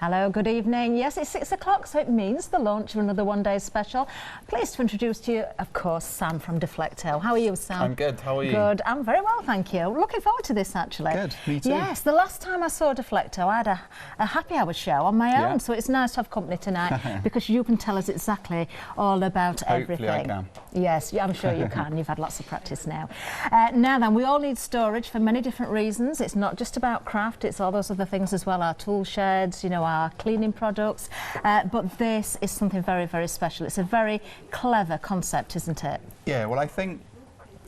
Hello, good evening. Yes, it's 6 o'clock, so it means the launch of another one-day special. Pleased to introduce to you, of course, Sam from Deflecto. How are you, Sam? I'm good. How are you? Good. I'm very well, thank you. Looking forward to this, actually. Good. Me too. Yes, the last time I saw Deflecto, I had a happy hour show on my own, so it's nice to have company tonight because you can tell us exactly all about everything. Hopefully I can. Yes, I'm sure you can. You've had lots of practice now. Now then, we all need storage for many different reasons. It's not just about craft, it's all those other things as well, our tool sheds, you know, our cleaning products. But this is something very, very special. It's a very clever concept, isn't it? Yeah, well, I think,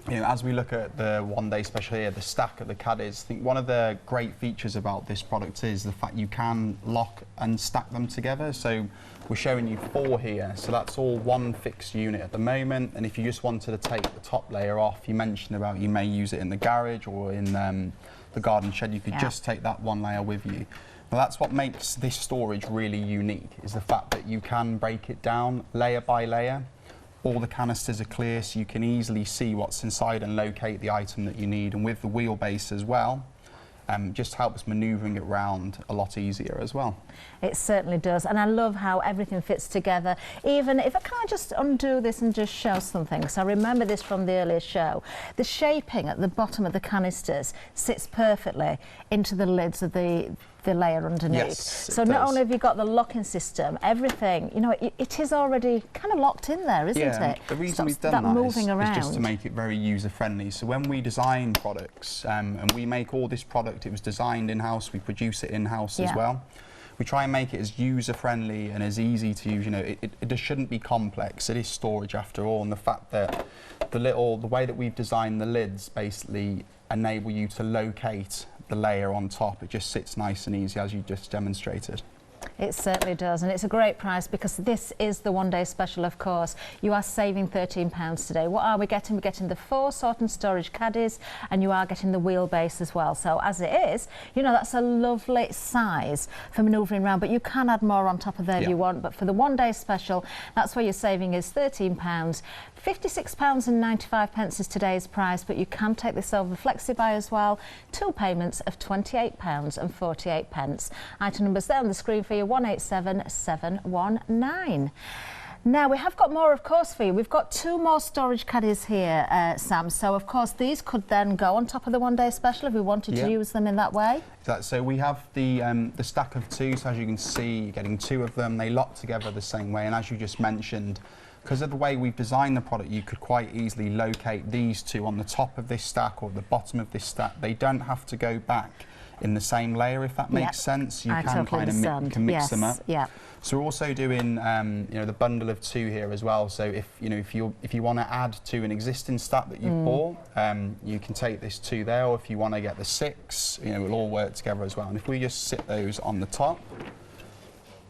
you know, as we look at the one-day special here, the stack of the caddies, I think one of the great features about this product is the fact you can lock and stack them together. So we're showing you 4 here, so that's all one fixed unit at the moment. And if you just wanted to take the top layer off, you mentioned about you may use it in the garage or in the garden shed, you could just take that one layer with you. Well, that's what makes this storage really unique, is the fact that you can break it down layer by layer. All the canisters are clear, so you can easily see what's inside and locate the item that you need. And with the wheelbase as well, just helps manoeuvring it around a lot easier as well. It certainly does, and I love how everything fits together. Even if I can't just undo this and just show something, because I remember this from the earlier show, the shaping at the bottom of the canisters sits perfectly into the lids of the layer underneath. Yes, so not only have you got the locking system, everything, you know, it is already kind of locked in there, isn't it? The reason we've done that is just to make it very user-friendly. So when we design products, and we make all this product, it was designed in-house, we produce it in-house as well. We try and make it as user-friendly and as easy to use. You know, it just shouldn't be complex. It is storage after all, and the fact that the way that we've designed the lids basically enable you to locate the layer on top. It just sits nice and easy, as you just demonstrated. It certainly does, and it's a great price because this is the one-day special, of course. You are saving £13 today. What are we getting? We're getting the 4 sort and storage caddies, and you are getting the wheelbase as well. So as it is, you know, that's a lovely size for manoeuvring around, but you can add more on top of there if you want. But for the one-day special, that's where your saving is £13. £56.95 is today's price, but you can take this over FlexiBuy as well. 2 payments of £28.48. Item numbers there on the screen for you, 187719. Now, we have got more, of course, for you. We've got 2 more storage caddies here, Sam. So, of course, these could then go on top of the one-day special if we wanted to use them in that way. So we have the stack of 2. So as you can see, you're getting 2 of them. They lock together the same way. And as you just mentioned, because of the way we've designed the product, you could quite easily locate these 2 on the top of this stack or the bottom of this stack. They don't have to go back in the same layer, if that makes sense. You can kind of mix them up. So we're also doing you know, the bundle of 2 here as well. So if you want to add to an existing stack that you've bought, you can take this 2 there, or if you want to get the 6, you know, it'll all work together as well. And if we just sit those on the top.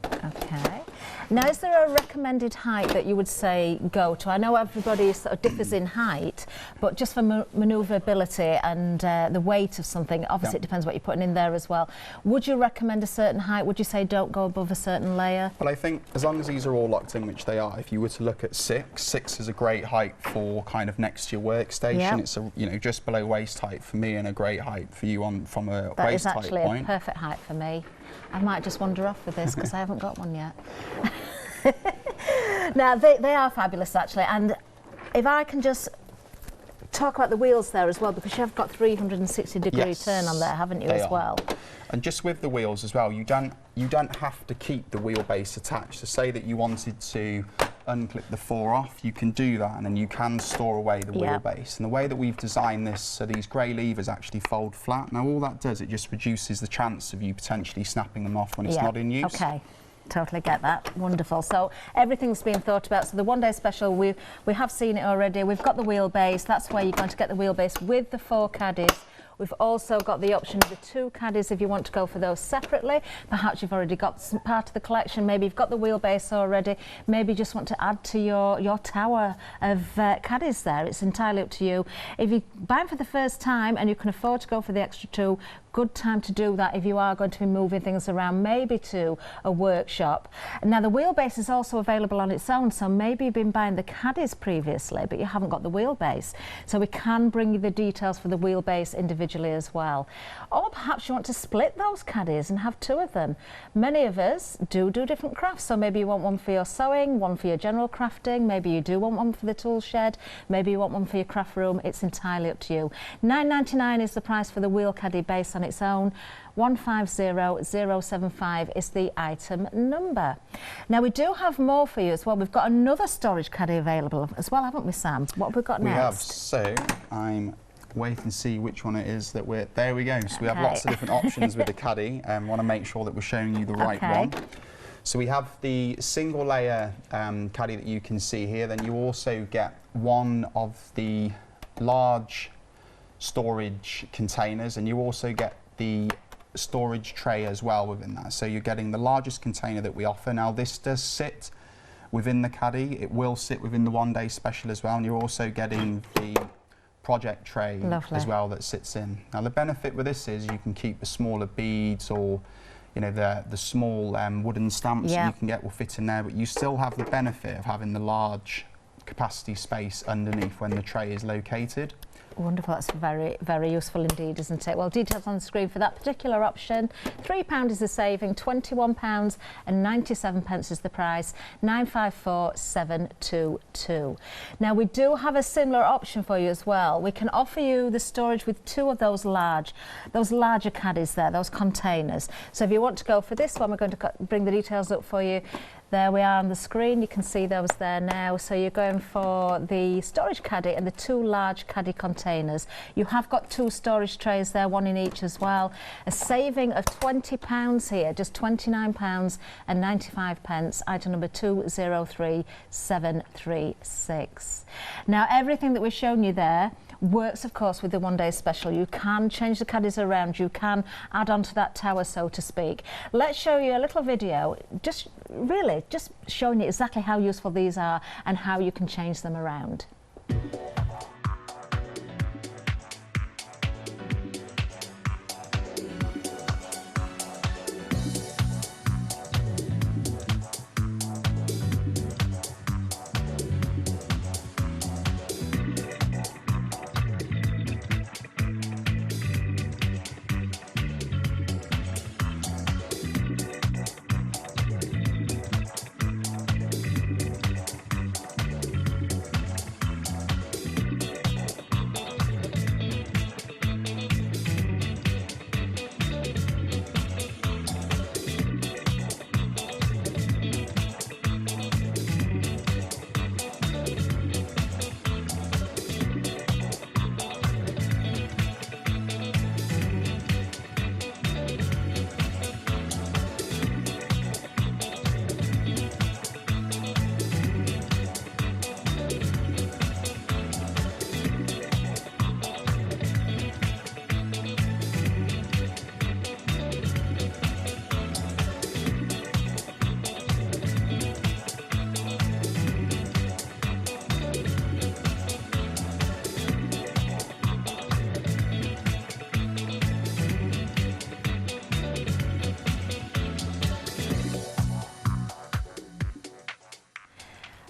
Okay. Now, is there a recommended height that you would say go to? I know everybody sort of differs in height, but just for manoeuvrability and the weight of something, obviously it depends what you're putting in there as well. Would you recommend a certain height? Would you say don't go above a certain layer? Well, I think as long as these are all locked in, which they are, if you were to look at 6 is a great height for kind of next to your workstation. It's you know, just below waist height for me, and a great height for you from a waist height point. That is actually a perfect height for me. I might just wander off with this because I haven't got one yet. Now, they are fabulous, actually. And if I can just talk about the wheels there as well, because you have got 360-degree turn on there, haven't you, as well? And just with the wheels as well, you don't have to keep the wheelbase attached. So say that you wanted to unclip the 4 off, you can do that, and then you can store away the wheelbase. And the way that we've designed this, so these grey levers actually fold flat. Now all that does, it just reduces the chance of you potentially snapping them off when it's not in use. Okay. Totally get that. Wonderful. So everything's been thought about. So the one-day special, we have seen it already. We've got the wheelbase. That's where you're going to get the wheelbase with the 4 caddies. We've also got the option of the 2 caddies if you want to go for those separately. Perhaps you've already got some part of the collection. Maybe you've got the wheelbase already. Maybe you just want to add to your tower of caddies there. It's entirely up to you. If you're buying for the first time and you can afford to go for the extra 2, good time to do that if you are going to be moving things around, maybe to a workshop. Now the wheelbase is also available on its own, so maybe you've been buying the caddies previously but you haven't got the wheelbase, so we can bring you the details for the wheelbase individually as well. Or perhaps you want to split those caddies and have 2 of them. Many of us do different crafts, so maybe you want one for your sewing, one for your general crafting, maybe you do want one for the tool shed, maybe you want one for your craft room. It's entirely up to you. £9.99 is the price for the wheel caddy base on its own. 150075 is the item number. Now we do have more for you as well. We've got another storage caddy available as well, haven't we, Sam? What have we got next? We have. So I'm waiting to see which one it is that we're... There we go. So we have lots of different options with the caddy, and want to make sure that we're showing you the right one. So we have the single layer caddy that you can see here. Then you also get one of the large storage containers, and you also get the storage tray as well within that. So you're getting the largest container that we offer. Now this does sit within the caddy. It will sit within the one day special as well, and you're also getting the project tray as well that sits in. Now the benefit with this is you can keep the smaller beads, or you know, the small wooden stamps that you can get will fit in there, but you still have the benefit of having the large capacity space underneath when the tray is located. Wonderful, that's very, very useful indeed, isn't it? Well, details on the screen for that particular option. £3 is the saving, £21.97 is the price, 954722. Now we do have a similar option for you as well. We can offer you the storage with 2 of those larger caddies there, those containers. So if you want to go for this one, we're going to bring the details up for you. There we are on the screen, you can see those there now. So you're going for the storage caddy and the 2 large caddy containers. You have got 2 storage trays there, 1 in each as well. A saving of £20 here, just £29.95, item number 203736. Now everything that we've shown you there works of course with the one day special. You can change the caddies around, you can add on to that tower, so to speak. Let's show you a little video, just showing you exactly how useful these are and how you can change them around.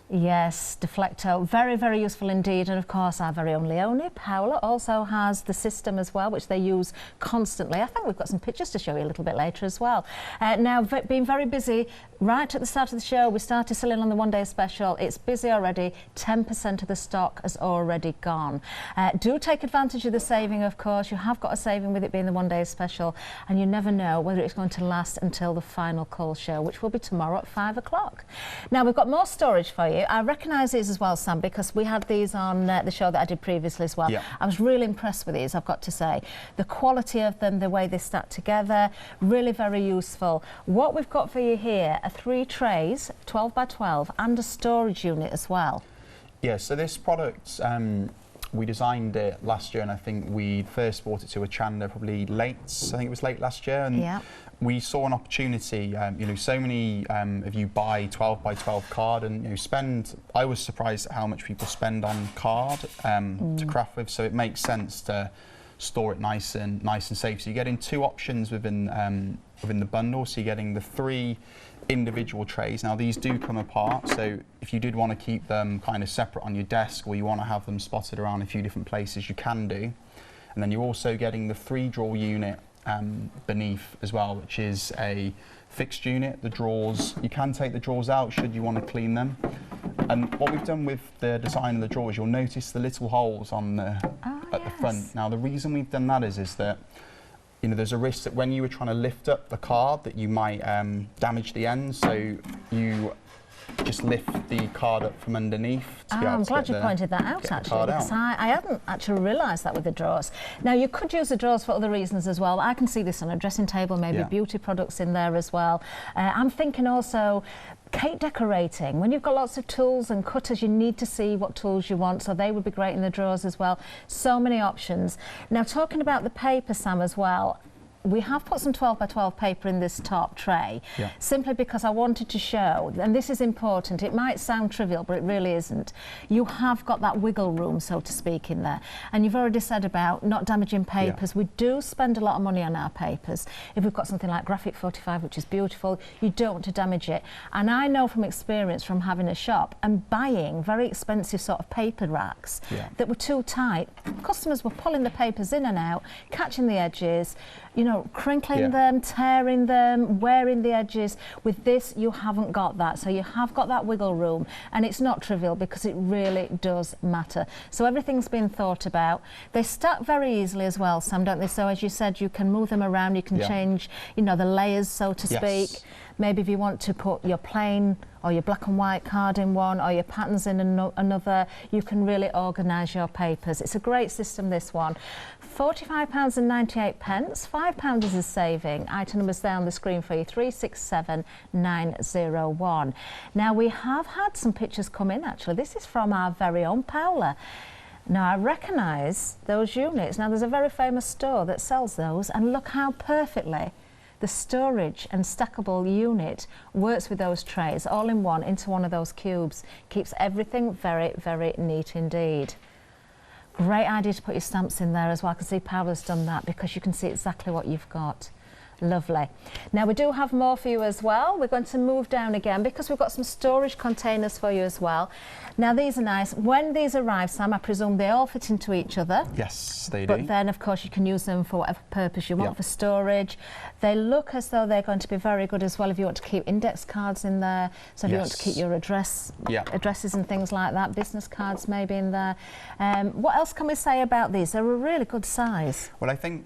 Yes, Deflecto, very, very useful indeed. And of course, our very own Leonie, Paola, also has the system as well, which they use constantly. I think we've got some pictures to show you a little bit later as well. Now, being very busy, right at the start of the show, we started selling on the one day special. It's busy already. 10% of the stock has already gone. Do take advantage of the saving, of course. You have got a saving with it being the one day special, and you never know whether it's going to last until the final call show, which will be tomorrow at 5 o'clock. Now, we've got more storage for you. I recognise these as well, Sam, because we had these on the show that I did previously as well. Yeah. I was really impressed with these, I've got to say. The quality of them, the way they stack together, really very useful. What we've got for you here are 3 trays, 12 by 12, and a storage unit as well. Yeah, so this product, we designed it last year, and I think we first brought it to Hochanda probably late, I think it was late last year. And yeah. We saw an opportunity, you know, so many of you buy 12 by 12 card and, you know, spend, I was surprised at how much people spend on card to craft with, so it makes sense to store it nice and safe. So you're getting 2 options within within the bundle. So you're getting the 3 individual trays. Now these do come apart, so if you did want to keep them kind of separate on your desk, or you want to have them spotted around a few different places, you can do. And then you're also getting the 3-drawer unit beneath as well, which is a fixed unit. The drawers, you can take the drawers out should you want to clean them. And what we've done with the design of the drawers, you'll notice the little holes on the at the front. Now the reason we've done that is that, you know, there's a risk that when you were trying to lift up the card that you might damage the ends, so you just lift the card up from underneath. I'm glad you pointed that out, actually, because I hadn't actually realised that with the drawers. Now, you could use the drawers for other reasons as well. I can see this on a dressing table, maybe beauty products in there as well. I'm thinking also cake decorating. When you've got lots of tools and cutters, you need to see what tools you want, so they would be great in the drawers as well. So many options. Now, talking about the paper, Sam, as well, we have put some 12 by 12 paper in this top tray, simply because I wanted to show, and this is important, it might sound trivial, but it really isn't. You have got that wiggle room, so to speak, in there. And you've already said about not damaging papers. We do spend a lot of money on our papers. If we've got something like Graphic 45, which is beautiful, you don't want to damage it. And I know from experience from having a shop and buying very expensive sort of paper racks that were too tight, customers were pulling the papers in and out, catching the edges, you know, crinkling them, tearing them, wearing the edges. With this, you haven't got that. So you have got that wiggle room, and it's not trivial because it really does matter. So everything's been thought about. They stack very easily as well, Sam, don't they? So as you said, you can move them around, you can change, you know, the layers, so to speak. Maybe if you want to put your plain or your black and white card in one, or your patterns in another, you can really organise your papers. It's a great system, this one. £45.98, £5 is a saving. Item numbers there on the screen for you, 367901. Now, we have had some pictures come in, actually. This is from our very own Paula. Now, I recognise those units. Now, there's a very famous store that sells those, and look how perfectly the storage and stackable unit works with those trays all in one into one of those cubes. Keeps everything very, very neat indeed. Great idea to put your stamps in there as well. I can see Paula's done that because you can see exactly what you've got. Lovely. Now we do have more for you as well. We're going to move down again because we've got some storage containers for you as well. Now these are nice. When these arrive, Sam, I presume they all fit into each other. Yes, they do. But then of course you can use them for whatever purpose you want for storage. They look as though they're going to be very good as well if you want to keep index cards in there. So if you want to keep your addresses and things like that, business cards maybe in there. What else can we say about these? They're a really good size. Well, I think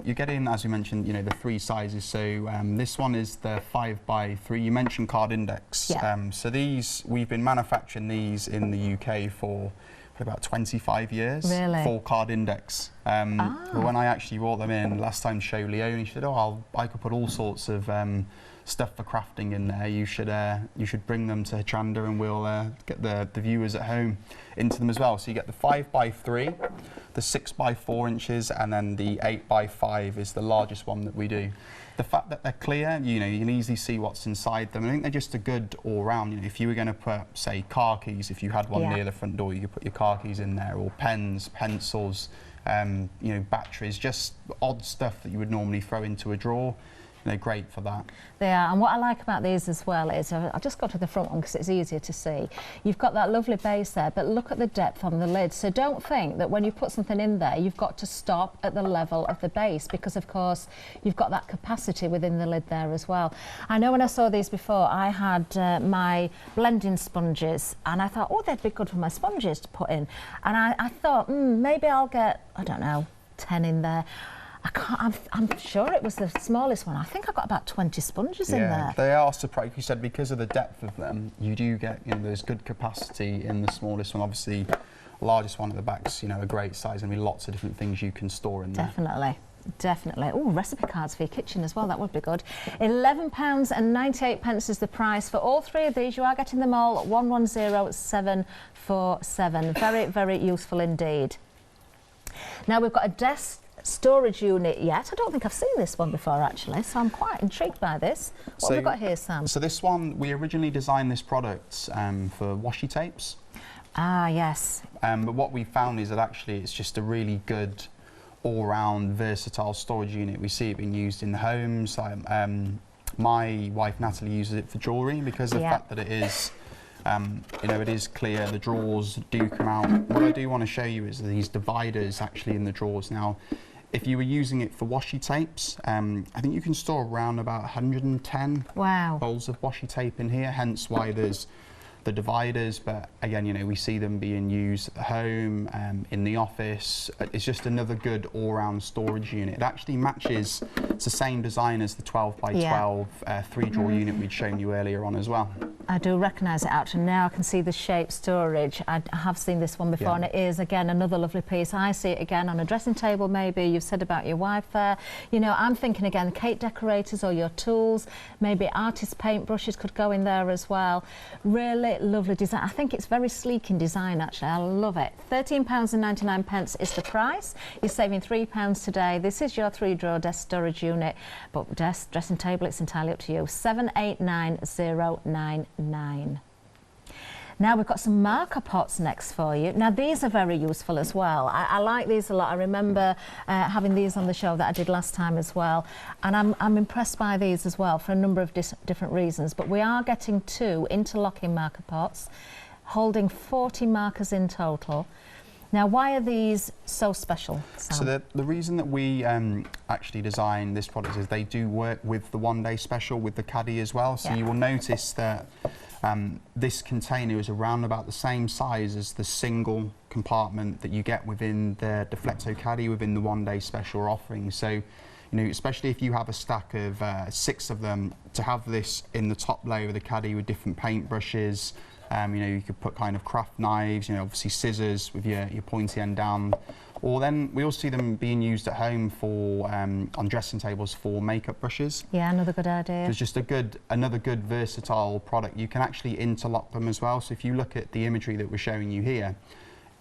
you're getting, as you mentioned, you know, the 3 sizes. So this one is the 5 by 3. You mentioned card index. So these, we've been manufacturing these in the UK for about 25 years. Really? Full card index. But when I actually brought them in last time to show Leonie, she said, "Oh, I could put all sorts of stuff for crafting in there. You should bring them to Hochanda, and we'll get the viewers at home into them as well." So you get the 5 by 3, the 6 by 4 inches, and then the 8 by 5 is the largest one that we do. The fact that they're clear, you know, you can easily see what's inside them. I think they're just a good all-round. You know, if you were going to put, say, car keys, if you had one near the front door, you could put your car keys in there, or pens, pencils, you know, batteries, just odd stuff that you would normally throw into a drawer. They're great for that. They are, and what I like about these as well is, I'll just go to the front one because it's easier to see. You've got that lovely base there, but look at the depth on the lid. So don't think that when you put something in there, you've got to stop at the level of the base, because of course you've got that capacity within the lid there as well. I know when I saw these before, I had my blending sponges, and I thought, oh, they'd be good for my sponges to put in. And I thought, maybe I'll get, I don't know, 10 in there. I'm sure it was the smallest one. I think I got about 20 sponges in there. They are surprised. You said because of the depth of them, you do get, you know, there's good capacity in the smallest one. Obviously, the largest one at the back's, you know, a great size. I mean, lots of different things you can store in there. Definitely. Definitely. Oh, recipe cards for your kitchen as well. That would be good. £11.98 is the price for all 3 of these. You are getting them all at 110747. Very, very useful indeed. Now we've got a desk storage unit yet. I don't think I've seen this one before actually, so I'm quite intrigued by this. What have we got here, Sam? So this one, we originally designed this product for washi tapes. Ah, yes. But what we found is that actually it's just a really good all-round versatile storage unit. We see it being used in the homes. My wife Natalie uses it for jewellery because of the fact that it is, you know, it is clear. The drawers do come out. What I do want to show you is these dividers actually in the drawers. Now, if you were using it for washi tapes, I think you can store around about 110 rolls of washi tape in here, hence why there's the dividers. But again, you know, we see them being used at the home, in the office. It's just another good all-round storage unit. It actually matches, it's the same design as the 12 by 12 three-drawer unit we'd shown you earlier on as well. I do recognise it actually. Now I can see the shape storage. I have seen this one before, and it is again another lovely piece. I see it again on a dressing table maybe. You've said about your wife there. You know, I'm thinking again cake decorators or your tools, maybe artist paintbrushes could go in there as well. Really lovely design. I think it's very sleek in design actually. I love it. £13.99 is the price. You're saving £3 today. This is your three-drawer desk storage unit, but desk, dressing table, it's entirely up to you. 789099. Now we've got some marker pots next for you. Now these are very useful as well. I like these a lot. I remember having these on the show that I did last time as well, and I'm impressed by these as well for a number of different reasons. But we are getting 2 interlocking marker pots holding 40 markers in total. Now, why are these so special, Sam? So the reason that we actually designed this product is they do work with the one-day special with the caddy as well. So you will notice that this container is around about the same size as the single compartment that you get within the Deflecto caddy within the one-day special offering. So, you know, especially if you have a stack of 6 of them, to have this in the top layer of the caddy with different paint brushes. You know, you could put kind of craft knives, you know, obviously scissors with your pointy end down. Or then we also see them being used at home for on dressing tables for makeup brushes. Yeah, another good idea. It's just another good versatile product. You can actually interlock them as well. So if you look at the imagery that we're showing you here,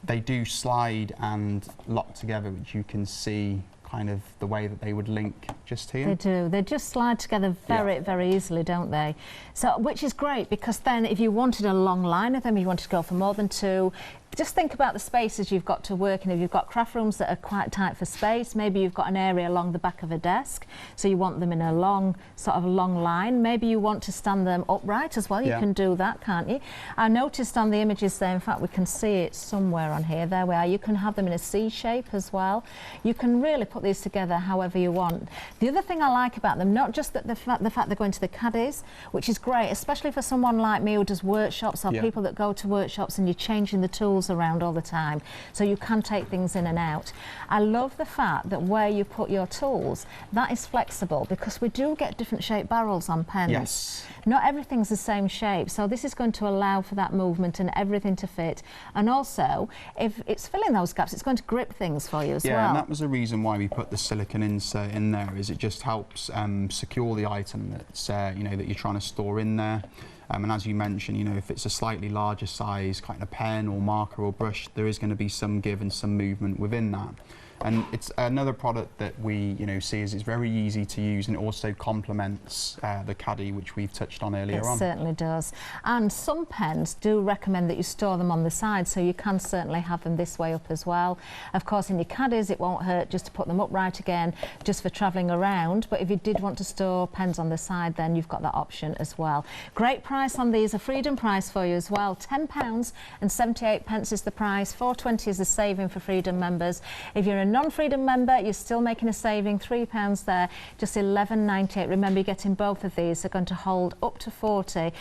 they do slide and lock together, which you can see kind of the way that they would link just here. They do. They just slide together very easily, don't they? So, which is great, because then if you wanted a long line of them, you wanted to go for more than 2, just think about the spaces you've got to work in. If you've got craft rooms that are quite tight for space, maybe you've got an area along the back of a desk, so you want them in a long line. Maybe you want to stand them upright as well. You can do that, can't you? I noticed on the images there, in fact, we can see it somewhere on here. There we are. You can have them in a C shape as well. You can really put these together however you want. The other thing I like about them, not just that the fact they're going to the caddies, which is great, especially for someone like me who does workshops or people that go to workshops and you're changing the tools around all the time, so you can take things in and out. I love the fact that where you put your tools, that is flexible, because we do get different shaped barrels on pens. Yes. Not everything's the same shape, so this is going to allow for that movement and everything to fit. And also, if it's filling those gaps, it's going to grip things for you as well. Yeah, and that was the reason why we put the silicone insert in there, is it just helps secure the item that's you know, that you're trying to store in there. And as you mentioned, you know, if it's a slightly larger size kind of pen or marker or brush, there is going to be some give and some movement within that. And it's another product that we, you know, see as it's very easy to use, and it also complements the caddy, which we've touched on earlier on. It certainly does. And some pens do recommend that you store them on the side, so you can certainly have them this way up as well. Of course, in your caddies, it won't hurt just to put them upright again, just for travelling around. But if you did want to store pens on the side, then you've got that option as well. Great price on these, a freedom price for you as well. £10.78 is the price. £4.20 is the saving for Freedom members. If you're a non-Freedom member, you're still making a saving, £3 there, just £11.98. Remember, you're getting both of these. They're going to hold up to 40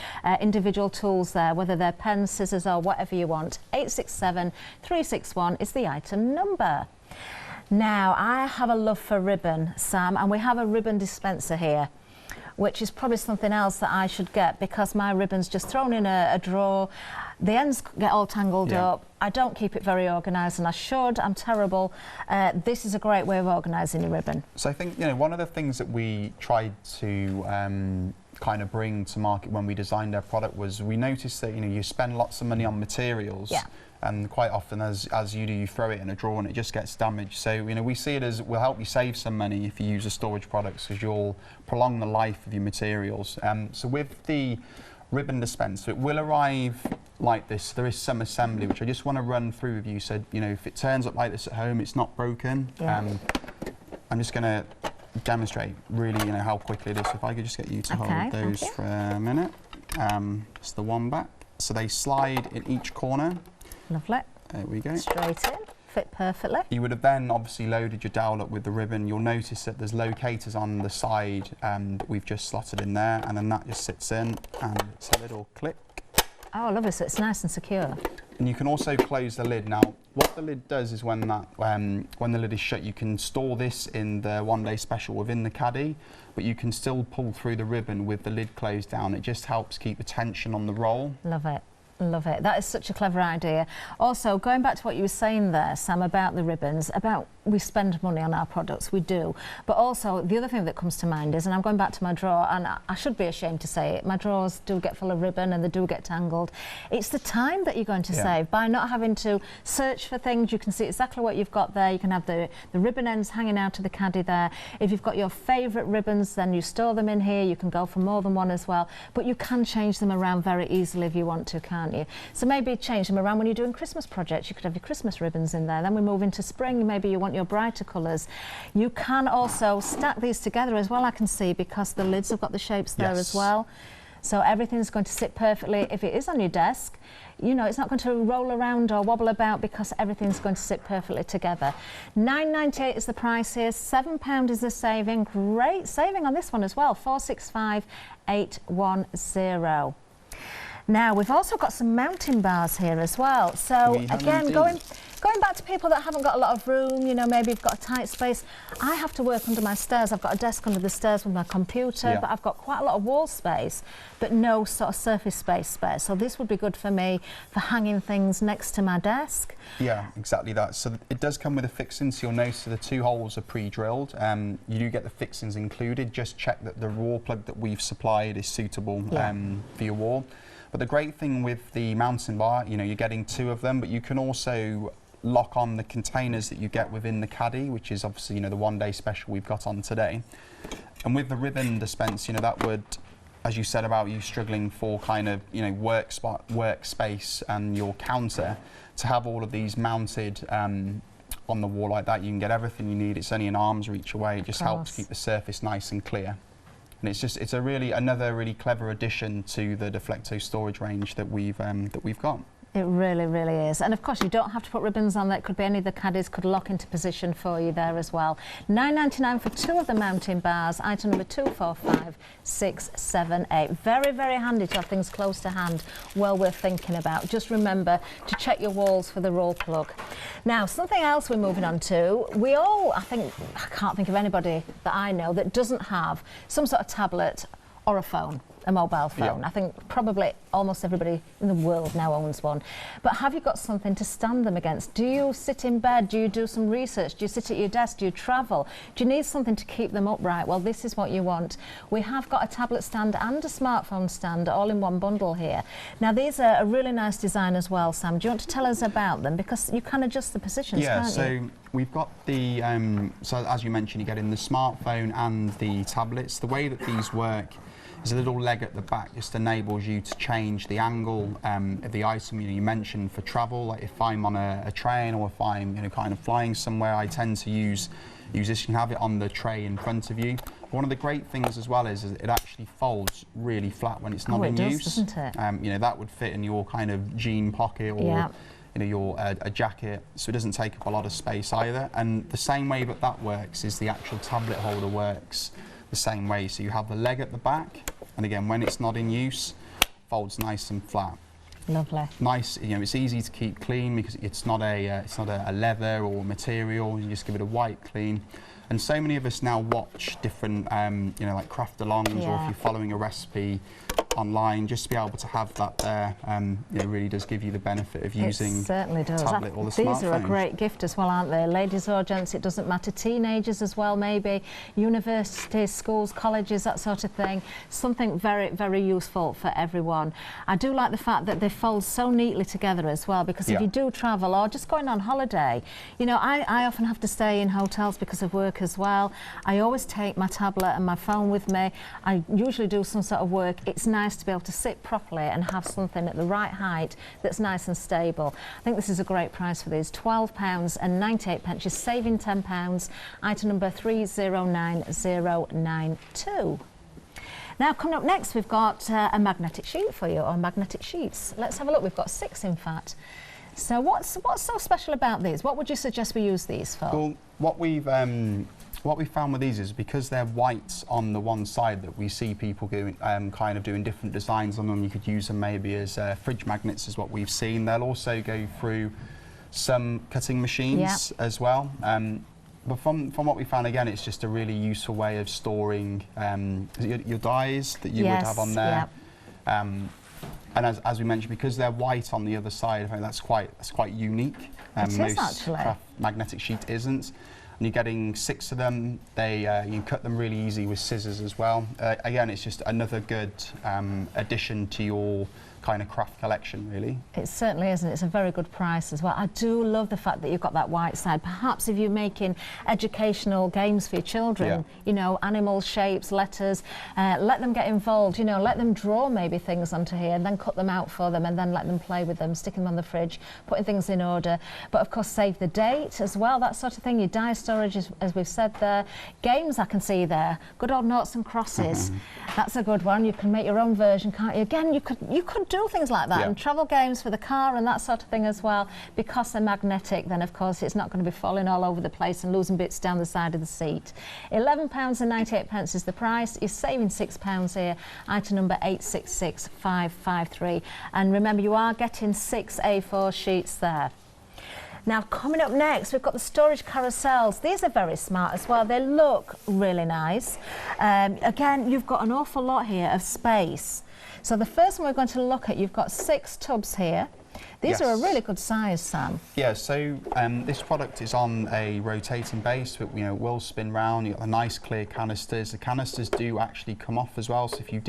individual tools there, whether they're pens, scissors or whatever you want. 867361 is the item number. Now, I have a love for ribbon, Sam, and we have a ribbon dispenser here, which is probably something else that I should get, because my ribbon's just thrown in a drawer. The ends get all tangled up. I don't keep it very organised, and I should. I'm terrible. This is a great way of organising your ribbon. So I think, you know, one of the things that we tried to kind of bring to market when we designed our product was, we noticed that, you know, you spend lots of money on materials. And quite often, as you do, you throw it in a drawer and it just gets damaged. So, you know, we see it as, we'll help you save some money if you use the storage products, because you'll prolong the life of your materials. So with the ribbon dispenser. It will arrive like this. There is some assembly, which I just want to run through with you. So, you know, if it turns up like this at home, it's not broken. Yeah. I'm just going to demonstrate really, you know, how quickly it is. So if I could just get you to hold those for a minute. It's the one back. So they slide in each corner. Lovely. There we go. Straight in. Fit perfectly. You would have then obviously loaded your dowel up with the ribbon. You'll notice that there's locators on the side that we've just slotted in there, and then that just sits in, and it's a little click. Oh, lovely, so it's nice and secure. And you can also close the lid. Now, what the lid does is when the lid is shut, you can store this in the one-day special within the caddy, but you can still pull through the ribbon with the lid closed down. It just helps keep the tension on the roll. Love it. Love it. That is such a clever idea. Also, going back to what you were saying there, Sam, about the ribbons, about we spend money on our products, we do. But also, the other thing that comes to mind is, and I'm going back to my drawer, and I should be ashamed to say it, my drawers do get full of ribbon and they do get tangled. It's the time that you're going to save by not having to search for things. You can see exactly what you've got there. You can have the ribbon ends hanging out of the caddy there. If you've got your favourite ribbons, then you store them in here. You can go for more than one as well. But you can change them around very easily if you want to, can't you? So maybe change them around when you're doing Christmas projects. You could have your Christmas ribbons in there. Then we move into spring. Maybe you want your brighter colours. You can also stack these together as well, I can see, because the lids have got the shapes there as well. So everything's going to sit perfectly. If it is on your desk, you know, it's not going to roll around or wobble about because everything's going to sit perfectly together. £9.98 is the price here. £7 is the saving. Great saving on this one as well. 465,810. Now, we've also got some mounting bars here as well. So, again, going back to people that haven't got a lot of room, you know, maybe you've got a tight space. I have to work under my stairs. I've got a desk under the stairs with my computer, but I've got quite a lot of wall space, but no sort of surface space spare. So this would be good for me for hanging things next to my desk. Yeah, exactly that. So it does come with a fixing, so you'll notice the two holes are pre-drilled. You do get the fixings included. Just check that the wall plug that we've supplied is suitable for your wall. But the great thing with the mounting bar, you know, you're getting two of them, but you can also lock on the containers that you get within the caddy, which is obviously, you know, the one-day special we've got on today. And with the ribbon dispense, you know, that would, as you said about you struggling for kind of, you know, workspace and your counter, to have all of these mounted on the wall like that, you can get everything you need. It's only an arm's reach away. It just helps keep the surface nice and clear. And it's a really another really clever addition to the Deflecto storage range that we've got. It really, really is. And of course, you don't have to put ribbons on. That could be any of the caddies, could lock into position for you there as well. £9.99 for two of the mounting bars. Item number 245678. Very, very handy to have things close to hand. Well worth thinking about. Just remember to check your walls for the roll plug. Now, something else we're moving on to. We all, I can't think of anybody that I know that doesn't have some sort of tablet or a phone. A mobile phone. I think probably almost everybody in the world now owns one. But have you got something to stand them against? Do you sit in bed? Do you do some research? Do you sit at your desk? Do you travel? Do you need something to keep them upright? Well, this is what you want. We have got a tablet stand and a smartphone stand all in one bundle here. Now, these are a really nice design as well, Sam. Do you want to tell us about them? Because you can adjust the positions, can't you? So we've got the, so as you mentioned, you get in the smartphone and the tablets. The way that these work, there's a little leg at the back, just enables you to change the angle of the item. You know, you mentioned for travel, like if I'm on a train or if I'm, you know, kind of flying somewhere, I tend to use this. You can have it on the tray in front of you. But one of the great things as well is it actually folds really flat when it's not in use. Doesn't it? You know, that would fit in your kind of jean pocket or you know, your a jacket, so it doesn't take up a lot of space either. And the same way that works is the actual tablet holder works the same way. So you have the leg at the back, and again, when it's not in use, folds nice and flat. Lovely. Nice, you know, it's easy to keep clean because it's not a leather or material. You just give it a wipe clean. And so many of us now watch different, you know, like craft alongs, or if you're following a recipe online, just to be able to have that there, you know, really does give you the benefit of using certainly does. tablet or the smartphone. These are a great gift as well, aren't they? Ladies or gents, it doesn't matter. Teenagers as well, maybe. Universities, schools, colleges, that sort of thing. Something very, very useful for everyone. I do like the fact that they fold so neatly together as well, because if you do travel or just going on holiday, you know, I often have to stay in hotels because of work as well. I always take my tablet and my phone with me. I usually do some sort of work. It's it's nice to be able to sit properly and have something at the right height that's nice and stable. I think this is a great price for these, £12.98. You're saving £10. Item number 309092. Now, coming up next, we've got a magnetic sheet for you, or magnetic sheets. Let's have a look. We've got 6, in fact. So what's so special about these? What would you suggest we use these for? Well, what we've found with these is because they're white on the one side, that we see people doing, kind of doing different designs on them. You could use them maybe as fridge magnets, is what we've seen. They'll also go through some cutting machines as well. But from what we found, again, it's just a really useful way of storing your dyes that you would have on there. And as we mentioned, because they're white on the other side, I think that's quite unique. It is, actually. Craft magnetic sheet isn't. And you're getting 6 of them. You can cut them really easy with scissors as well. Again, it's just another good addition to your kind of craft collection, really. It certainly is, and it's a very good price as well. I do love the fact that you've got that white side. Perhaps if you're making educational games for your children, you know, animals, shapes, letters, let them get involved, you know, let them draw maybe things onto here and then cut them out for them and then let them play with them, sticking them on the fridge, putting things in order. But of course, save the date as well, that sort of thing. Your die storage, as we've said there. Games I can see there, good old noughts and crosses. That's a good one. You can make your own version, can't you? Again, you could do things like that, and travel games for the car and that sort of thing as well. Because they're magnetic, then of course it's not going to be falling all over the place and losing bits down the side of the seat. £11.98 is the price. You're saving £6 here. Item number 866553. And remember, you are getting 6 A4 sheets there. Now, coming up next, we've got the storage carousels. These are very smart as well. They look really nice. Again, you've got an awful lot here of space. So the first one we're going to look at, you've got 6 tubs here. These are a really good size, Sam. Yeah, so this product is on a rotating base, but you know, it will spin round. You've got the nice clear canisters. The canisters do actually come off as well, so if you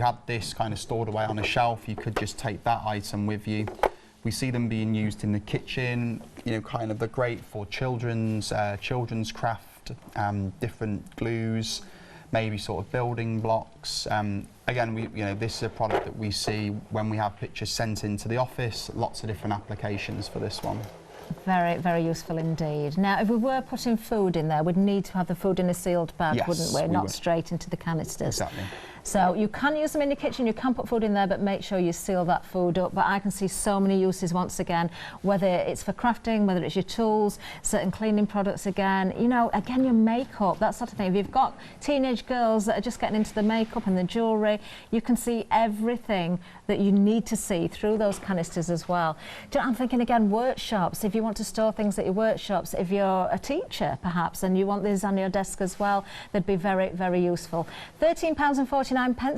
had this kind of stored away on a shelf, you could just take that item with you. We see them being used in the kitchen, you know, kind of they're great for children's craft, different glues, maybe sort of building blocks. Again, this is a product that we see when we have pictures sent into the office. Lots of different applications for this one. Very, very useful indeed. Now, if we were putting food in there, we'd need to have the food in a sealed bag, wouldn't we? Not straight into the canisters. Exactly. So you can use them in the kitchen, you can put food in there, but make sure you seal that food up. But I can see so many uses once again, whether it's for crafting, whether it's your tools, certain cleaning products again, you know, again, your makeup, that sort of thing. If you've got teenage girls that are just getting into the makeup and the jewellery, you can see everything that you need to see through those canisters as well. I'm thinking again, workshops, if you want to store things at your workshops, if you're a teacher perhaps and you want these on your desk as well, they'd be very, very useful. £13.49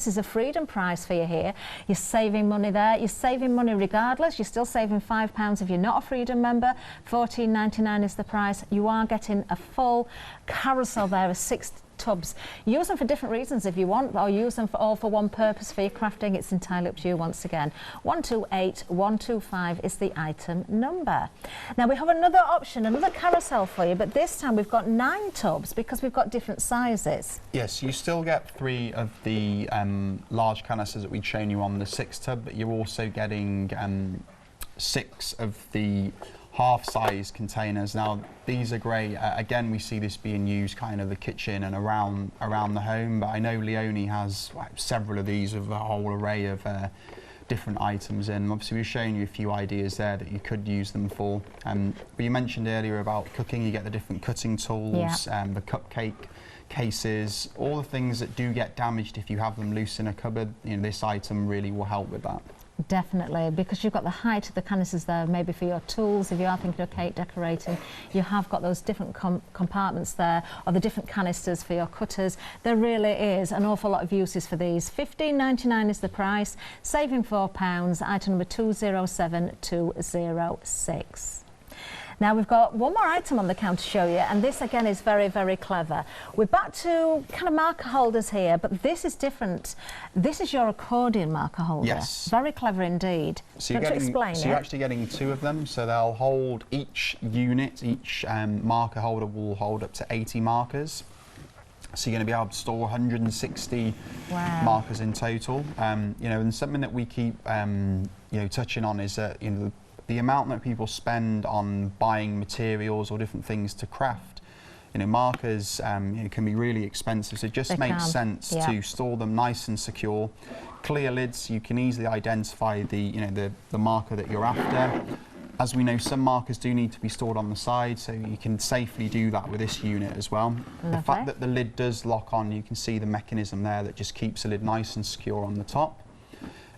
is a freedom price for you here. You're saving money there. You're saving money regardless. You're still saving £5 if you're not a freedom member. £14.99 is the price. You are getting a full carousel there of 6 tubs. Use them for different reasons if you want, or use them all for one purpose for your crafting. It's entirely up to you once again. 128125 is the item number. Now we have another option, another carousel for you, but this time we've got 9 tubs because we've got different sizes. Yes, you still get 3 of the large canisters that we'd shown you on the 6 tub, but you're also getting 6 of the half-size containers. Now these are great. Again, we see this being used kind of the kitchen and around the home, but I know Leonie has several of these with a whole array of different items in. Obviously we've shown you a few ideas there that you could use them for. But you mentioned earlier about cooking, you get the different cutting tools, the cupcake cases, all the things that do get damaged if you have them loose in a cupboard. You know, this item really will help with that. Definitely, because you've got the height of the canisters there, maybe for your tools, if you are thinking of cake decorating, you have got those different compartments there, or the different canisters for your cutters. There really is an awful lot of uses for these. £15.99 is the price, saving £4, item number 207206. Now we've got one more item on the counter to show you, and this again is very, very clever. We're back to kind of marker holders here, but this is different. This is your accordion marker holder. Yes. Very clever indeed. So you're actually getting 2 of them, so they'll hold each unit, each marker holder will hold up to 80 markers. So you're going to be able to store 160 Wow. markers in total. You know, and something that we keep you know, touching on is that, you know, the amount that people spend on buying materials or different things to craft, you know, markers you know, can be really expensive. So it just makes sense to store them nice and secure. Clear lids, you can easily identify the, you know, the marker that you're after. As we know, some markers do need to be stored on the side, so you can safely do that with this unit as well. The fact that the lid does lock on, you can see the mechanism there that just keeps the lid nice and secure on the top.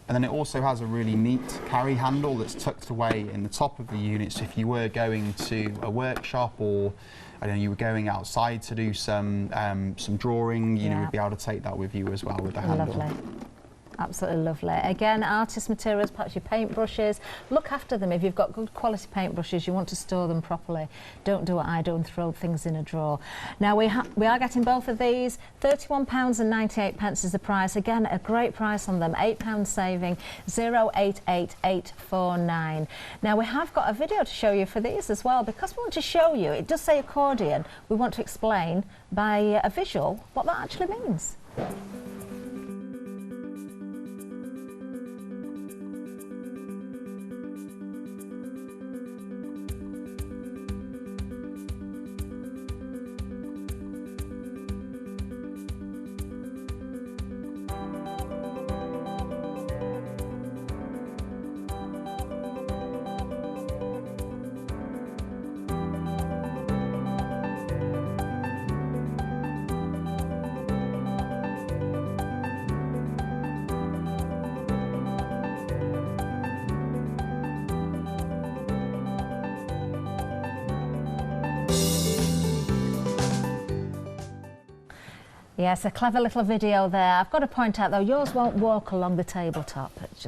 And then it also has a really neat carry handle that's tucked away in the top of the unit, so if you were going to a workshop, or I don't know, you were going outside to do some drawing, you know, you'd be able to take that with you as well with the handle. Lovely. Absolutely lovely. Again, artist materials, perhaps your paint brushes. Look after them. If you've got good quality paint brushes, you want to store them properly. Don't do what I do and throw things in a drawer. Now we are getting both of these. £31.98 is the price. Again, a great price on them. £8 saving. 088849. Now we have got a video to show you for these as well, because we want to show you. It does say accordion. We want to explain by a visual what that actually means. Yes, a clever little video there. I've got to point out though, yours won't walk along the tabletop. It's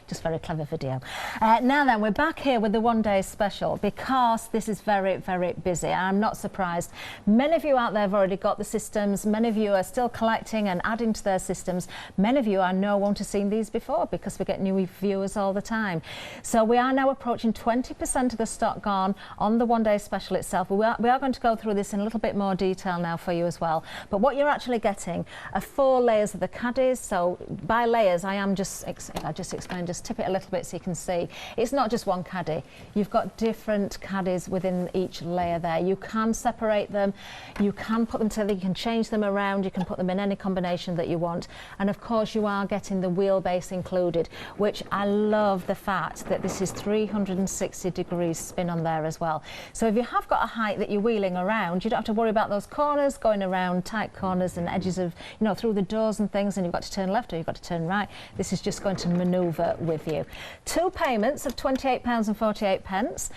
just very clever video. Now then, we're back here with the one-day special, because this is very, very busy. I'm not surprised. Many of you out there have already got the systems. Many of you are still collecting and adding to their systems. Many of you I know won't have seen these before, because we get new viewers all the time. So we are now approaching 20% of the stock gone on the one-day special itself. We are going to go through this in a little bit more detail now for you as well. But what you're actually getting are 4 layers of the caddies. So by layers, I just explained, just tip it a little bit so you can see. It's not just one caddy. You've got different caddies within each layer there. You can separate them, you can put them together, you can change them around, you can put them in any combination that you want. And of course you are getting the wheelbase included, which I love the fact that this is 360 degrees spin on there as well. So if you have got a height that you're wheeling around, you don't have to worry about those corners, going around tight corners and edges of, you know, through the doors and things, and you've got to turn left or you've got to turn right. This is just going to manoeuvre with you. 2 payments of £28.48.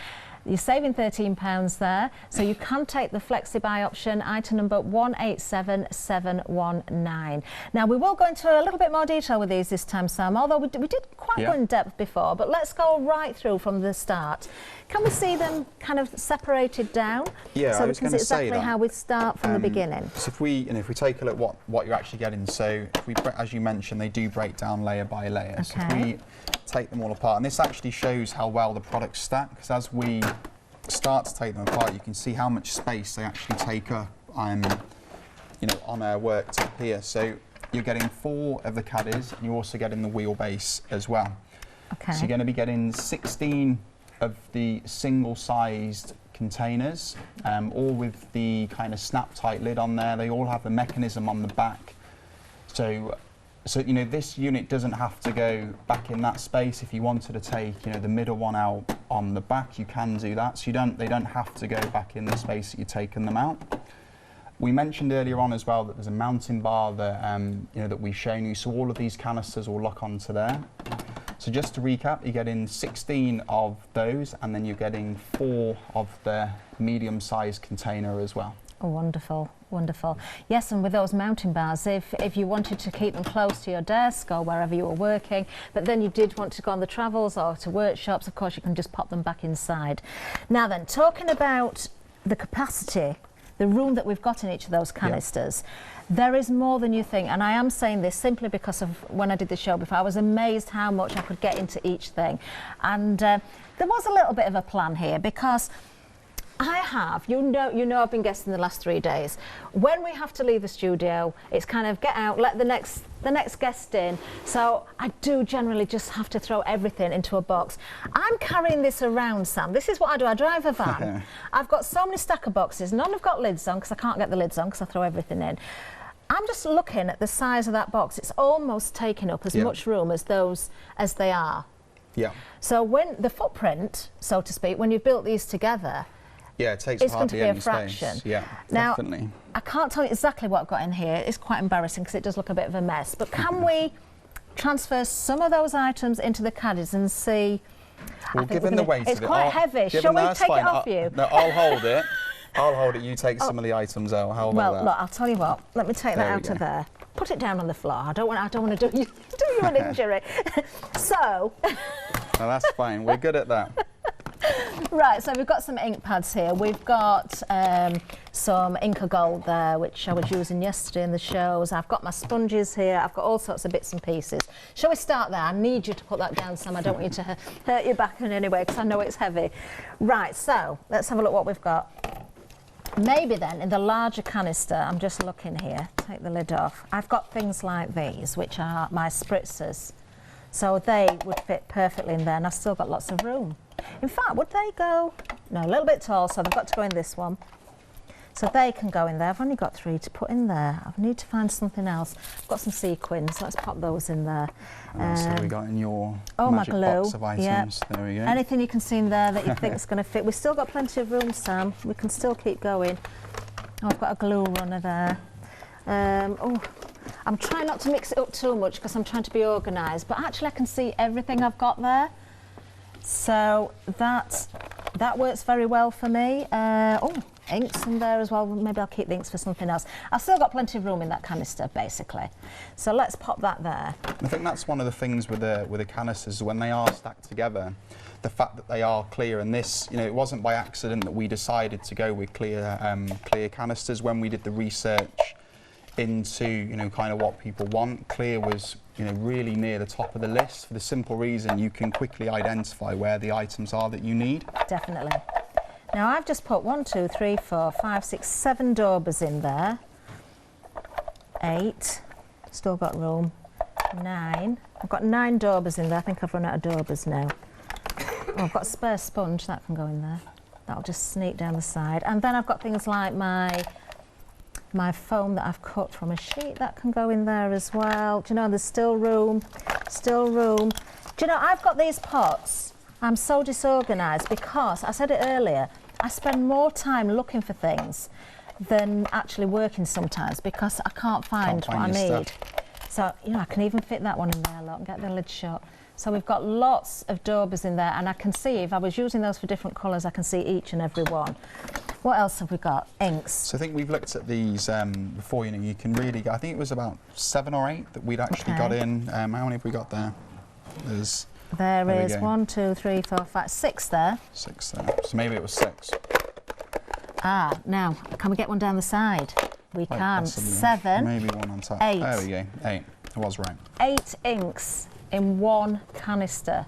You're saving £13 there, so you can take the Flexi Buy option, item number 187719. Now we will go into a little bit more detail with these this time, Sam, although we did quite go in depth before, but let's go right through from the start. Can we see them kind of separated down? Yeah, so I was going to say exactly how we start from the beginning. So if we take a look at what you're actually getting, so if we, as you mentioned, they do break down layer by layer. Okay. So if we take them all apart, and this actually shows how well the products stack, because as we start to take them apart, you can see how much space they actually take up, you know, on our worktop here. So you're getting 4 of the caddies, and you're also getting the wheelbase as well. Okay. So you're going to be getting 16 of the single-sized containers, all with the kind of snap-tight lid on there. They all have the mechanism on the back. So you know, this unit doesn't have to go back in that space. If you wanted to take, you know, the middle one out on the back, you can do that. So they don't have to go back in the space that you're taking them out. We mentioned earlier on as well that there's a mounting bar that you know, that we've shown you. So all of these canisters will lock onto there. So just to recap, you're getting 16 of those, and then you're getting 4 of the medium-sized container as well. Oh, wonderful, wonderful. Yes, and with those mounting bars, if you wanted to keep them close to your desk or wherever you were working, but then you did want to go on the travels or to workshops, of course you can just pop them back inside. Now then, talking about the capacity, the room that we've got in each of those canisters, there is more than you think, and I am saying this simply because of when I did the show before, I was amazed how much I could get into each thing. And there was a little bit of a plan here, because I have. You know I've been guesting the last 3 days. When we have to leave the studio, it's kind of get out, let the next guest in. So I do generally just have to throw everything into a box. I'm carrying this around, Sam. This is what I do. I drive a van. I've got so many stacker boxes. None have got lids on because I can't get the lids on because I throw everything in. I'm just looking at the size of that box. It's almost taking up as much room as they are. Yeah. So when the footprint, so to speak, when you've built these together, it takes it's going to be a any fraction. Space. Yeah, now, definitely. I can't tell you exactly what I've got in here. It's quite embarrassing because it does look a bit of a mess. But can we transfer some of those items into the caddies and see? Well, given the weight of it, it's quite heavy. Shall we take it off you? No, I'll hold it. I'll hold it. You take some of the items out. How about that? Well, look, I'll tell you what. Let me take that out of there. Put it down on the floor. I don't want to do you an injury. So. No, that's fine. We're good at that. Right, so we've got some ink pads here. We've got some Inca Gold there, which I was using yesterday in the shows. I've got my sponges here. I've got all sorts of bits and pieces. Shall we start there? I need you to put that down, Sam. I don't want you to hurt your back in any way because I know it's heavy. Right, so let's have a look what we've got. Maybe then in the larger canister, I'm just looking here, take the lid off. I've got things like these, which are my spritzers. So they would fit perfectly in there, and I've still got lots of room. In fact, would they go? No, a little bit tall, so they've got to go in this one. So they can go in there. I've only got 3 to put in there. I need to find something else. I've got some sequins. Let's pop those in there. So we got in your magic box of items. Yep. There we go. Anything you can see in there that you think is going to fit. We've still got plenty of room, Sam. We can still keep going. Oh, I've got a glue runner there. I'm trying not to mix it up too much because I'm trying to be organised, but actually I can see everything I've got there. So that works very well for me. Inks in there as well. Maybe I'll keep the inks for something else. I've still got plenty of room in that canister, basically. So let's pop that there. I think that's one of the things with the canisters, when they are stacked together, the fact that they are clear, and this, it wasn't by accident that we decided to go with clear canisters when we did the research into kind of what people want. Clear was really near the top of the list for the simple reason you can quickly identify where the items are that you need. Definitely. Now I've just put 1, 2, 3, 4, 5, 6, 7 daubers in there. 8, still got room. 9, I've got 9 daubers in there. I think I've run out of daubers now. Oh, I've got a spare sponge that can go in there. That'll just sneak down the side. And then I've got things like my foam that I've cut from a sheet that can go in there as well. Do you know, there's still room, still room. Do you know, I've got these pots. I'm so disorganised because, I said it earlier, I spend more time looking for things than actually working sometimes because I can't find what I need. So, I can even fit that one in there, look, and get the lid shut. So we've got lots of daubers in there, and I can see, if I was using those for different colours, I can see each and every one. What else have we got? Inks. So I think we've looked at these before, you can really get, I think it was about 7 or 8 that we'd actually got in. How many have we got there? There is 1, 2, 3, 4, 5, 6 there. 6 there. So maybe it was 6. Now, can we get one down the side? We can. Possibly. 7. Maybe one on top. 8. There we go. 8. I was right. 8 inks in one canister.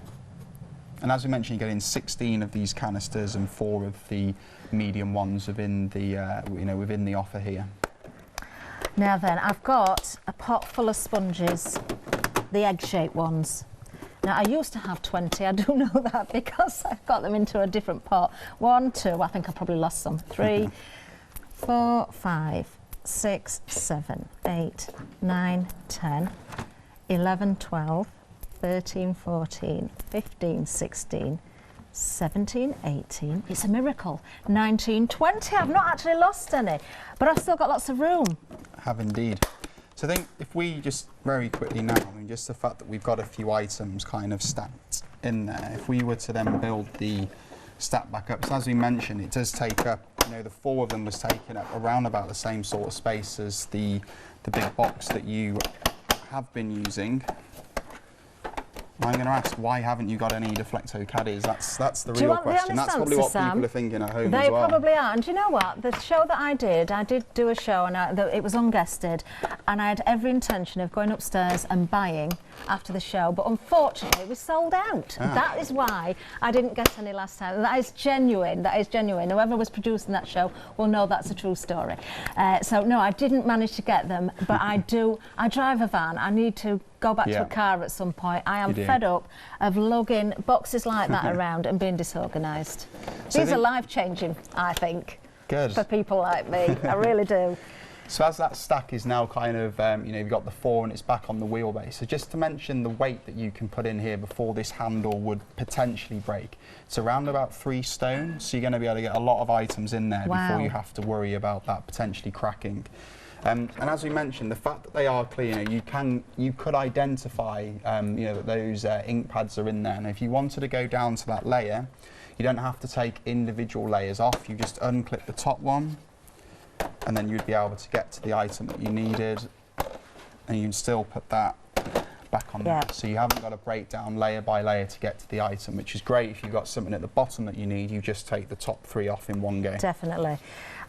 And as we mentioned, you're getting 16 of these canisters and 4 of the medium ones within the within the offer here. Now then, I've got a pot full of sponges, the egg-shaped ones. Now I used to have 20. I do know that because I've got them into a different pot. 1, 2. I think I probably lost some. 3, 4, 5, 6, 7, 8, 9, 10, 11, 12, 13, 14, 15, 16, 17, 18. It's a miracle. 19, 20. I've not actually lost any, but I've still got lots of room. Have indeed. So I think if we just very quickly now, just the fact that we've got a few items kind of stacked in there, if we were to then build the stack back up, so as we mentioned, it does take up, the 4 of them was taking up around about the same sort of space as the big box that you have been using. I'm going to ask, why haven't you got any Deflecto caddies? That's the real question. That's probably what people are thinking at home as well. They probably are. And do you know what? The show that I did do a show, and it was unguested, and I had every intention of going upstairs and buying after the show, but unfortunately we sold out. That is why I didn't get any last time. That is genuine. That is genuine. Whoever was producing that show will know that's a true story. So no, I didn't manage to get them, but I drive a van. I need to go back to a car at some point. I am fed up of lugging boxes like that around and being disorganised. These are life-changing, I think, for people like me. I really do. So as that stack is now kind of, you know, you've got the 4 and it's back on the wheelbase. So just to mention the weight that you can put in here before this handle would potentially break. It's around about 3 stone, so you're going to be able to get a lot of items in there before you have to worry about that potentially cracking. And as we mentioned, the fact that they are cleaner, you could identify, you know, that those ink pads are in there. And if you wanted to go down to that layer, you don't have to take individual layers off. You just unclip the top one, and then you'd be able to get to the item that you needed, and you can still put that back on there. So you haven't got to break down layer by layer to get to the item, which is great. If you've got something at the bottom that you need, you just take the top 3 off in one go. Definitely.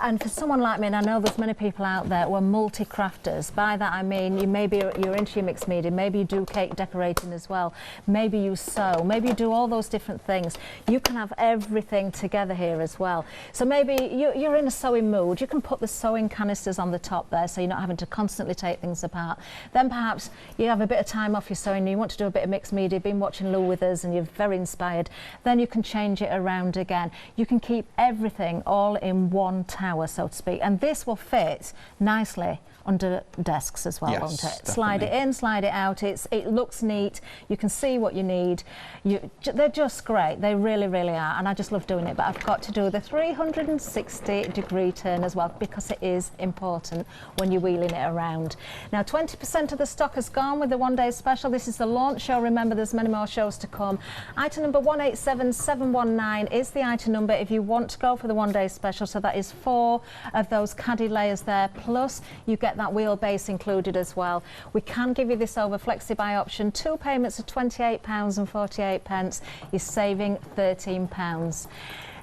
And for someone like me, and I know there's many people out there who are multi-crafters. By that I mean you're into your mixed media, maybe you do cake decorating as well, maybe you sew, maybe you do all those different things. You can have everything together here as well. So maybe you're in a sewing mood, you can put the sewing canisters on the top there so you're not having to constantly take things apart. Then perhaps you have a bit of time off your sewing, you want to do a bit of mixed media, been watching Lou Withers and you're very inspired, then you can change it around again. You can keep everything all in one tower, so to speak, and this will fit nicely under desks as well, won't it? Definitely. Slide it in, slide it out. It looks neat. You can see what you need. They're just great. They really, really are. And I just love doing it. But I've got to do the 360-degree turn as well because it is important when you're wheeling it around. Now, 20% of the stock has gone with the one-day special. This is the launch show. Remember, there's many more shows to come. Item number 187719 is the item number if you want to go for the one-day special. So that is 4 of those caddy layers there. Plus, you get that wheelbase included as well. We can give you this over flexi-buy option, 2 payments of £28.48. You're saving £13.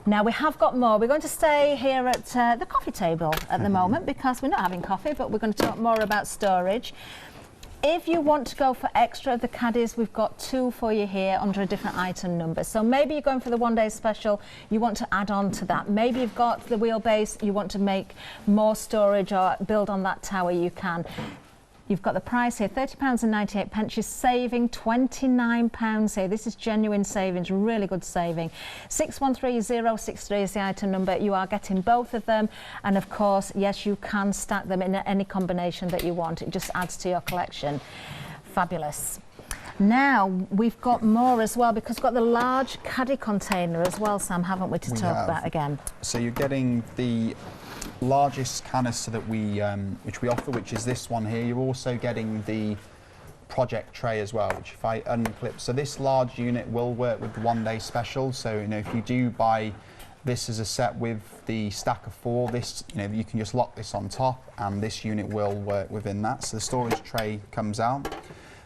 Now we have got more. We're going to stay here at the coffee table at the moment because we're not having coffee, but we're going to talk more about storage. If you want to go for extra of the caddies, we've got 2 for you here under a different item number. So maybe you're going for the one-day special, you want to add on to that. Maybe you've got the wheelbase, you want to make more storage or build on that tower, you can. You've got the price here, £30.98. You're saving £29 here. This is genuine savings, really good saving. 613063 is the item number. You are getting both of them. And of course, yes, you can stack them in any combination that you want. It just adds to your collection. Fabulous. Now, we've got more as well because we've got the large caddy container as well, Sam, haven't we, to talk about again? So you're getting the largest canister that which we offer, which is this one here. You're also getting the project tray as well, which if I unclip, so this large unit will work with the one-day special. So you know, if you do buy this as a set with the stack of 4, this, you know, you can just lock this on top and this unit will work within that. So the storage tray comes out.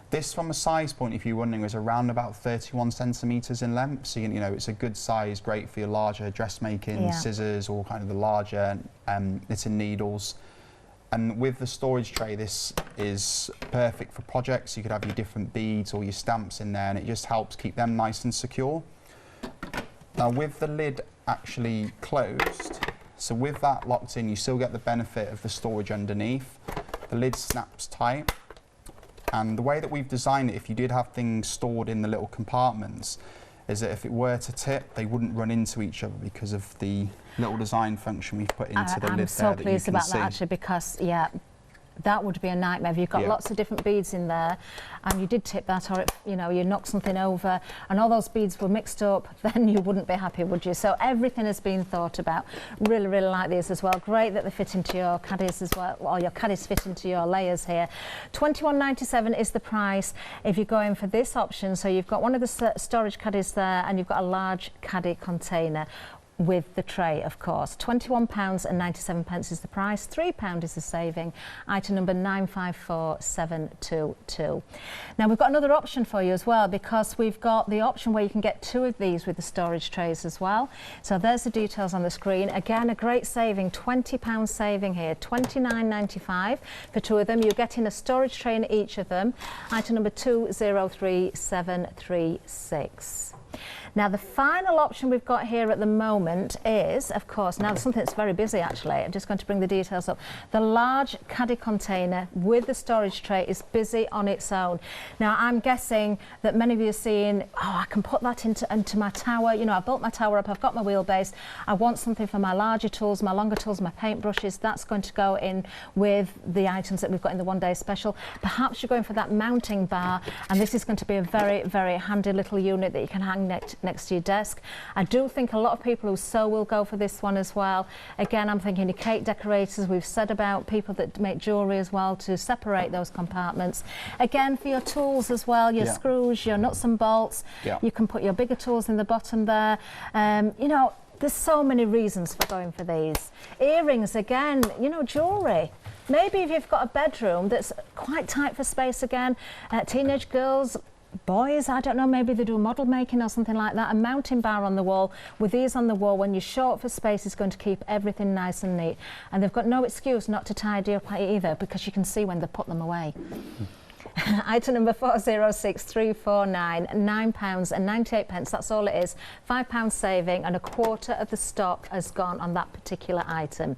This, from a size point, if you're wondering, is around about 31 centimetres in length. So, you know, it's a good size, great for your larger dressmaking, scissors, or kind of the larger knitting needles. And with the storage tray, this is perfect for projects. You could have your different beads or your stamps in there, and it just helps keep them nice and secure. Now, with the lid actually closed, so with that locked in, you still get the benefit of the storage underneath. The lid snaps tight. And the way that we've designed it, if you did have things stored in the little compartments, is that if it were to tip, they wouldn't run into each other because of the little design function we've put into the lid there that you can see. I'm so pleased about that, actually, because, that would be a nightmare if you've got lots of different beads in there and you did tip that, or it, you know, you knocked something over and all those beads were mixed up, then you wouldn't be happy, would you? So everything has been thought about. Really, really like these as well. Great that they fit into your caddies as well, or your caddies fit into your layers here. £21.97 is the price if you're going for this option. So you've got one of the storage caddies there and you've got a large caddy container. with the tray, of course. £21.97 is the price, £3 is the saving. Item number 954722. Now we've got another option for you as well, because we've got the option where you can get 2 of these with the storage trays as well. So there's the details on the screen. Again, a great saving, £20 saving here, £29.95 for 2 of them. You're getting a storage tray in each of them. Item number 203736. Now the final option we've got here at the moment is, of course, now something that's very busy actually. I'm just going to bring the details up. The large caddy container with the storage tray is busy on its own. Now I'm guessing that many of you are seeing, oh, I can put that into my tower. You know, I've built my tower up, I've got my wheelbase. I want something for my larger tools, my longer tools, my paintbrushes. That's going to go in with the items that we've got in the one-day special. Perhaps you're going for that mounting bar, and this is going to be a very, very handy little unit that you can hang next to your desk. I do think a lot of people who sew will go for this one as well. Again, I'm thinking your cake decorators. We've said about people that make jewellery as well, to separate those compartments. Again, for your tools as well, your screws, your nuts and bolts. You can put your bigger tools in the bottom there. You know, there's so many reasons for going for these. Earrings, again, you know, jewellery. Maybe if you've got a bedroom that's quite tight for space again, teenage girls, boys, I don't know, maybe they do model making or something like that. A mounting bar on the wall, with these on the wall, when you're short for space, is going to keep everything nice and neat. And they've got no excuse not to tidy up either, because you can see when they put them away. Item number 406349, £9.98, that's all it is. £5 saving, and a quarter of the stock has gone on that particular item.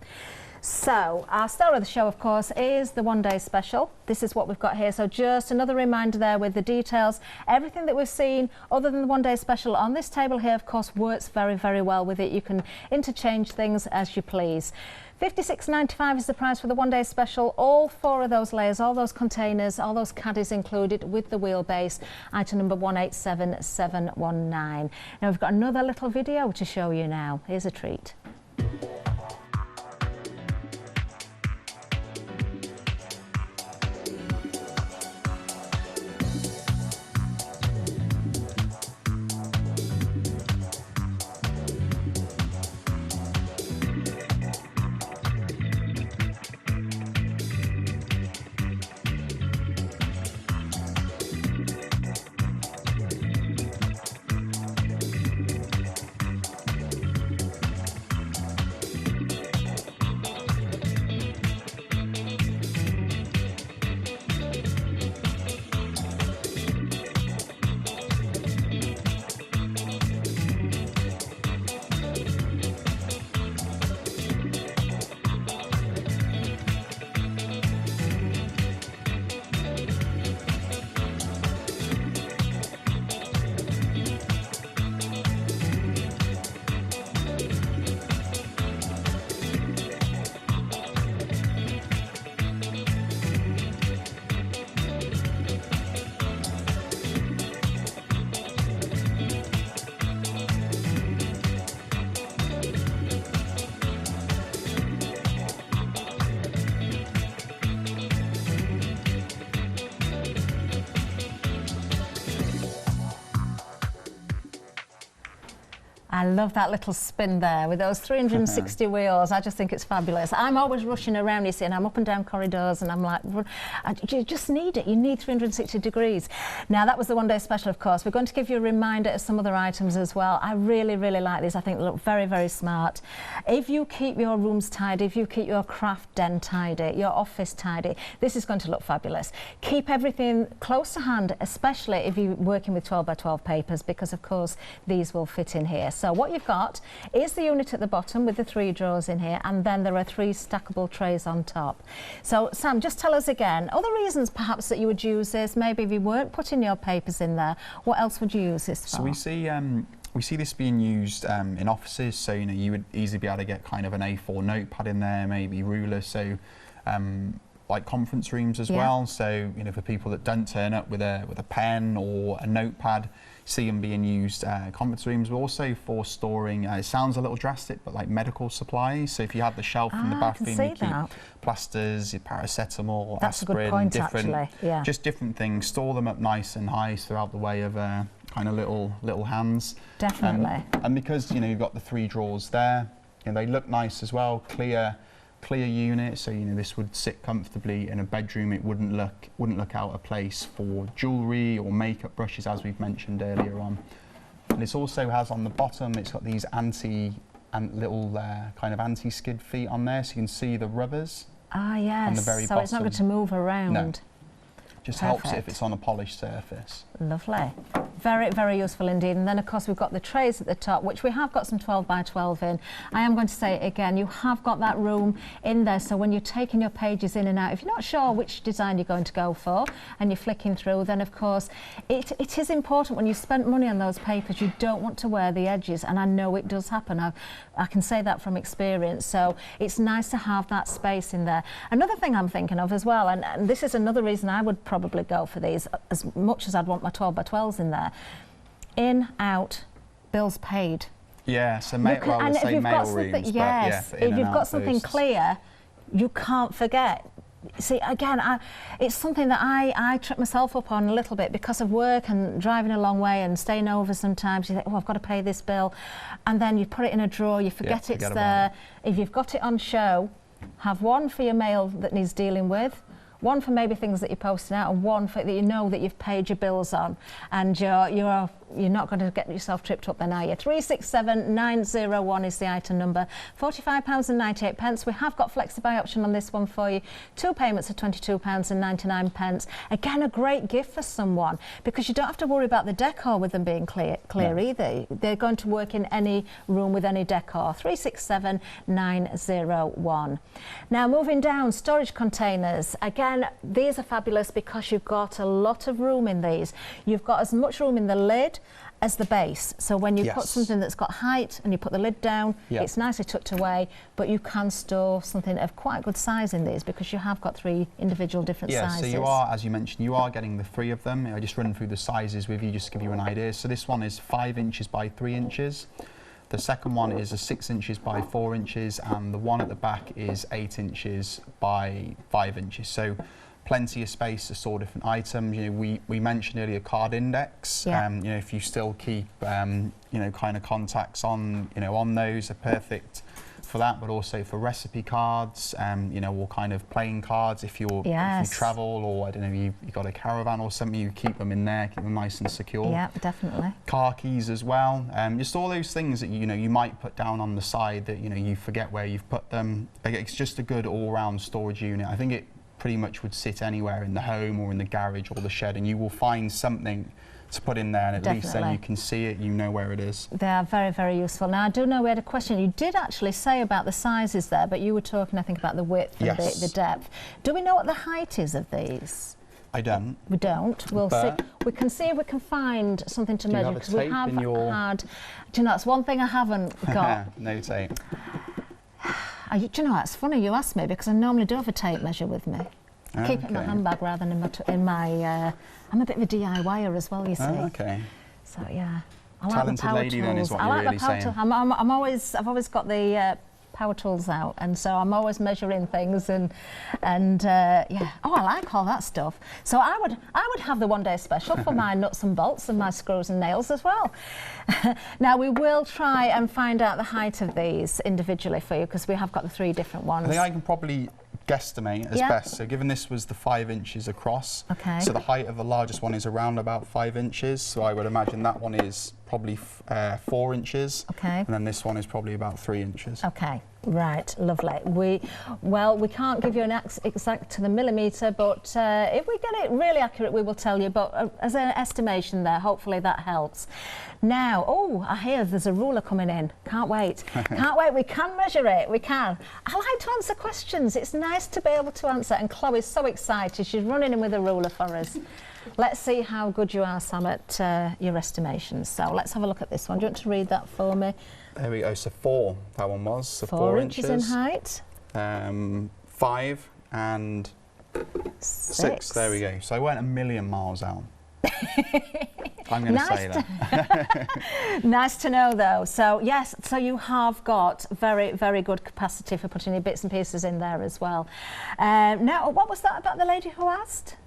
So our star of the show, of course, is the one-day special. This is what we've got here. So just another reminder there with the details. Everything that we've seen other than the one-day special on this table here, of course, works very, very well with it. You can interchange things as you please. £56.95 is the price for the one-day special. All 4 of those layers, all those containers, all those caddies included with the wheelbase. Item number 187719. Now we've got another little video to show you now. Here's a treat. I love that little spin there with those 360 wheels. I just think it's fabulous. I'm always rushing around, you see, and I'm up and down corridors, and I'm like, you just need it. You need 360 degrees. Now, that was the one-day special, of course. We're going to give you a reminder of some other items as well. I really, really like these. I think they look very, very smart. If you keep your rooms tidy, if you keep your craft den tidy, your office tidy, this is going to look fabulous. Keep everything close to hand, especially if you're working with 12 by 12 papers, because, of course, these will fit in here. So what you've got is the unit at the bottom with the 3 drawers in here, and then there are 3 stackable trays on top. So Sam, just tell us again, other reasons perhaps that you would use this. Maybe if you weren't putting your papers in there, what else would you use this for? So we see this being used in offices, so you know, you would easily be able to get kind of an A4 notepad in there, maybe ruler, so like conference rooms as well. So you know, for people that don't turn up with a pen or a notepad, see them being used conference rooms, but also for storing, it sounds a little drastic, but like medical supplies. So if you had the shelf in the bathroom, you keep plasters, your paracetamol, aspirin, a good point, actually. just different things, store them up nice and high throughout the way of kind of little hands. Definitely. And because you've got the 3 drawers there, they look nice as well. Clear unit, so this would sit comfortably in a bedroom. It wouldn't look out of place for jewellery or makeup brushes, as we've mentioned earlier on. And it also has on the bottom, it's got these little kind of anti-skid feet on there, so you can see the rubbers. Ah, yes. On the very so bottom. It's not going to move around. No. Just Perfect. helps if it's on a polished surface. Lovely. Very, very useful indeed. And then, of course, we've got the trays at the top, which we have got some 12 by 12 in. I am going to say it again, you have got that room in there, so when you're taking your pages in and out, if you're not sure which design you're going to go for and you're flicking through, then, of course, it is important when you spend money on those papers, you don't want to wear the edges, and I know it does happen. I can say that from experience, so it's nice to have that space in there. Another thing I'm thinking of as well, and this is another reason I would probably go for these, as much as I'd want my 12 by 12s in there. In, out, bills paid. Yeah, so well, we'll say mail rooms, yes, but yeah, if you've got something clear, you can't forget. See, again, it's something that I trip myself up on a little bit because of work and driving a long way and staying over sometimes. You think, oh, I've got to pay this bill. And then you put it in a drawer, you forget it's there. If you've got it on show, have one for your mail that needs dealing with, one for maybe things that you're posting out, and one for that you know that you've paid your bills on, and you're not going to get yourself tripped up then, are you? 367901 is the item number. £45.98. We have got flexi-buy option on this one for you. 2 payments of £22.99. Again, a great gift for someone because you don't have to worry about the decor with them being clear either. They're going to work in any room with any decor. 367901. Now, moving down, storage containers. Again, these are fabulous because you've got a lot of room in these. You've got as much room in the lid as the base. So when you put something that's got height and you put the lid down, it's nicely tucked away, but you can store something of quite good size in these because you have got 3 individual different sizes. Yeah, so you are, as you mentioned, you are getting the 3 of them. I just run through the sizes with you just to give you an idea. So this one is 5 inches by 3 inches. The second one is a 6 inches by 4 inches, and the one at the back is 8 inches by 5 inches. So plenty of space to store different items. We mentioned earlier card index. If you still keep kind of contacts on on those, are perfect for that, but also for recipe cards, or kind of playing cards if you travel, or I don't know, you've got a caravan or something, you keep them in there, keep them nice and secure. Yeah, definitely. Car keys as well. Just all those things that you might put down on the side that you forget where you've put them. It's just a good all-round storage unit. I think it pretty much would sit anywhere in the home or in the garage or the shed, and you will find something to put in there, and at least then you can see it, you know where it is. They are very, very useful. Now, I do know we had a question. You did actually say about the sizes there, but you were talking, I think, about the width and the depth. Do we know what the height is of these? I don't. We don't. We'll see. We can see if we can find something to measure, because we have had. Do you know, that's one thing I haven't got. No tape. Do you know, that's funny you asked me, because I normally do have a tape measure with me. I keep it in my handbag rather than in my I'm a bit of a DIYer as well, you see. Okay. So yeah, I like the power lady tools. Then is what I you're like really the power saying. I've always got the power tools out, and so I'm always measuring things and yeah. Oh, I like all that stuff. So I would have the 1 day special for my nuts and bolts and my screws and nails as well. Now we will try and find out the height of these individually for you, because we have got the 3 different ones. I think I can probably guesstimate as best. So given this was the 5 inches across, so the height of the largest one is around about 5 inches. So I would imagine that one is probably 4 inches. Okay. And then this one is probably about 3 inches. Okay. Right, lovely. We can't give you an exact to the millimetre, but if we get it really accurate, we will tell you. But as an estimation there, hopefully that helps. Now, I hear there's a ruler coming in. Can't wait. Can't wait. We can measure it. We can. I like to answer questions. It's nice to be able to answer. And Chloe's so excited. She's running in with a ruler for us. Let's see how good you are, Sam, at your estimations. So let's have a look at this one. Do you want to read that for me? There we go. So 4, that one was. So 4 inches in height. 5 and 6. There we go. So I went a million miles out. I'm going to say that. Nice to know, though. So yes, so you have got very, very good capacity for putting your bits and pieces in there as well. Now, what was that about the lady who asked?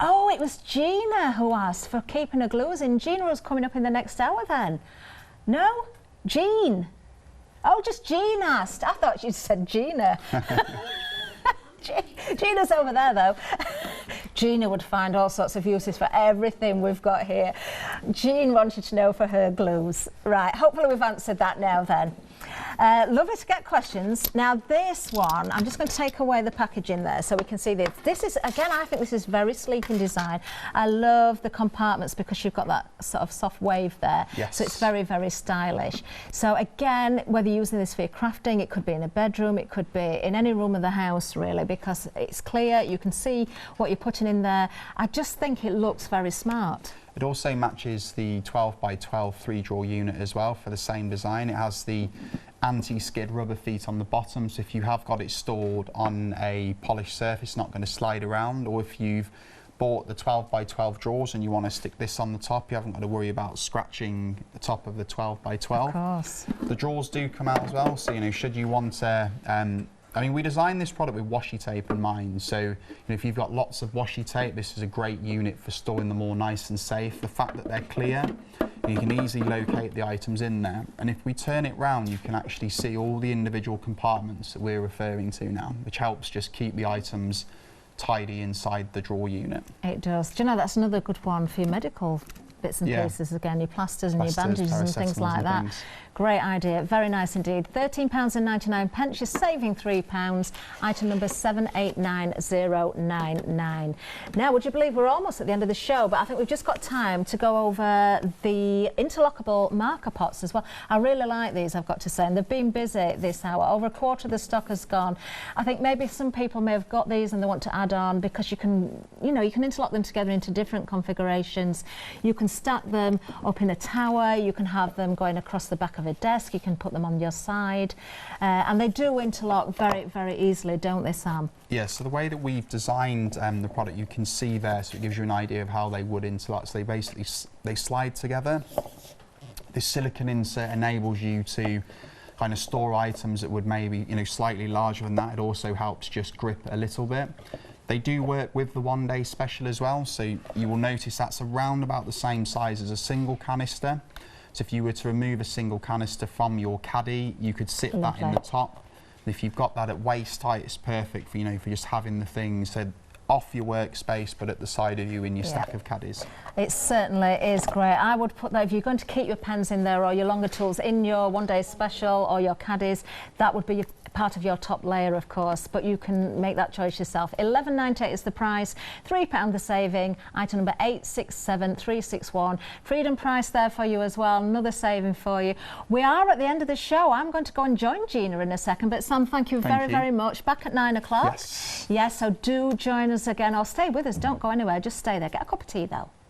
Oh, it was Gina who asked for keeping her glues in. Gina was coming up in the next hour then. No? Jean. Oh, just Jean asked. I thought you said Gina. Gina's over there though. Gina would find all sorts of uses for everything we've got here. Jean wanted to know for her glues. Right, hopefully we've answered that now then. Lovely to get questions. Now this one, I'm just going to take away the packaging there so we can see this. This is, again, I think this is very sleek in design. I love the compartments because you've got that sort of soft wave there. Yes. So it's very, very stylish. So again, whether you're using this for your crafting, it could be in a bedroom, it could be in any room of the house really, because it's clear, you can see what you're putting in there. I just think it looks very smart. It also matches the 12 by 12 3-drawer unit as well for the same design. It has the anti-skid rubber feet on the bottom, so if you have got it stored on a polished surface, it's not going to slide around, or if you've bought the 12 by 12 drawers and you want to stick this on the top, you haven't got to worry about scratching the top of the 12 by 12. Of course. The drawers do come out as well, so should you want to I mean, we designed this product with washi tape in mind, so if you've got lots of washi tape, this is a great unit for storing them all nice and safe. The fact that they're clear, you can easily locate the items in there, and if we turn it round, you can actually see all the individual compartments that we're referring to now, which helps just keep the items tidy inside the drawer unit. It does. Do you know, that's another good one for your medical bits and pieces again, your plasters and your bandages and things like that. Great idea, very nice indeed. £13.99, you're saving £3. Item number 789099. Now, would you believe we're almost at the end of the show, but I think we've just got time to go over the interlockable marker pots as well. I really like these, I've got to say, and they've been busy this hour. Over a quarter of the stock has gone. I think maybe some people may have got these and they want to add on because you can, you can interlock them together into different configurations. You can stack them up in a tower, you can have them going across the back of a desk, you can put them on your side, and they do interlock very, very easily, don't they, Sam? Yeah, so the way that we've designed the product, you can see there, so it gives you an idea of how they would interlock. So they basically they slide together. This silicone insert enables you to kind of store items that would maybe slightly larger than that. It also helps just grip a little bit. They do work with the one-day special as well, so you will notice that's around about the same size as a single canister. So if you were to remove a single canister from your caddy, you could sit that in the top. And if you've got that at waist height, it's perfect for for just having the things off your workspace, but at the side of you in your stack of caddies. It certainly is great. I would put that, if you're going to keep your pens in there or your longer tools in your one-day special or your caddies, that would be part of your top layer, of course, but you can make that choice yourself. £11.98 is the price, £3 the saving. Item number 867361. Freedom price there for you as well, another saving for you. We are at the end of the show. I'm going to go and join Gina in a second, but Sam, thank you very much. Back at 9 o'clock. Yes. Yes, so do join us again, or stay with us. Don't go anywhere, just stay there. Get a cup of tea though.